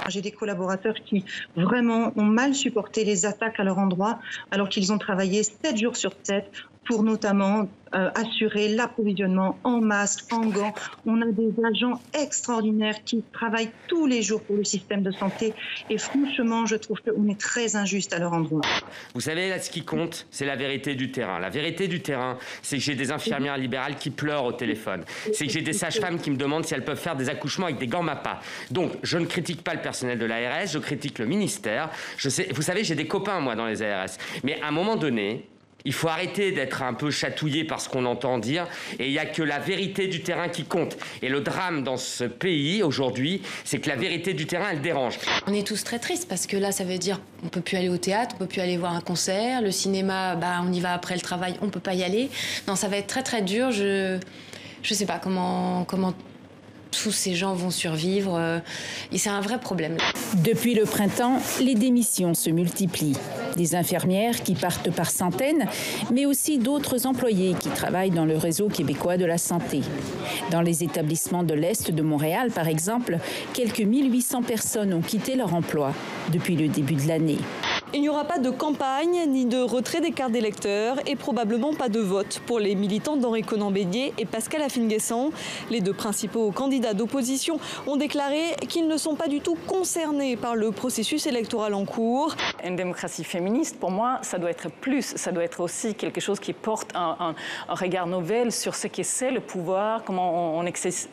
J'ai des collaborateurs qui vraiment ont mal supporté les attaques à leur endroit, alors qu'ils ont travaillé 7 jours sur 7 pour notamment assurer l'approvisionnement en masques, en gants. On a des agents extraordinaires qui travaillent tous les jours pour le système de santé. Et franchement, je trouve qu'on est très injuste à leur endroit. Vous savez, là, ce qui compte, c'est la vérité du terrain. La vérité du terrain, c'est que j'ai des infirmières libérales qui pleurent au téléphone. C'est que j'ai des sages-femmes qui me demandent si elles peuvent faire des accouchements avec des gants MAPA. Donc, je ne critique pas le personnel de l'ARS, je critique le ministère. Vous savez, j'ai des copains, moi, dans les ARS. Mais à un moment donné, il faut arrêter d'être un peu chatouillé par ce qu'on entend dire. Et il n'y a que la vérité du terrain qui compte. Et le drame dans ce pays, aujourd'hui, c'est que la vérité du terrain, elle dérange. On est tous très tristes parce que là, ça veut dire on ne peut plus aller au théâtre, on ne peut plus aller voir un concert. Le cinéma, on y va après le travail, on ne peut pas y aller. Non, ça va être très, très dur. Je ne sais pas comment tous ces gens vont survivre. Et c'est un vrai problème. Depuis le printemps, les démissions se multiplient. Des infirmières qui partent par centaines, mais aussi d'autres employés qui travaillent dans le réseau québécois de la santé. Dans les établissements de l'Est de Montréal, par exemple, quelques 1800 personnes ont quitté leur emploi depuis le début de l'année. Il n'y aura pas de campagne ni de retrait des cartes d'électeurs et probablement pas de vote pour les militants d'Henri Conan-Bédier et Pascal Afine-Guessant. Les deux principaux candidats d'opposition ont déclaré qu'ils ne sont pas du tout concernés par le processus électoral en cours. Une démocratie féministe, pour moi, ça doit être plus. Ça doit être aussi quelque chose qui porte un regard nouvel sur ce que c'est le pouvoir, comment on exerce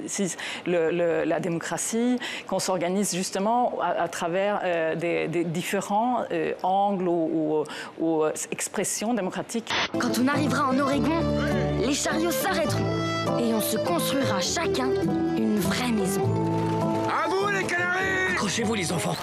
la démocratie, qu'on s'organise justement à travers des différents angles ou expressions démocratiques. Quand on arrivera en Oregon, les chariots s'arrêteront et on se construira chacun une vraie maison. À vous les canaris! Accrochez-vous les enfants.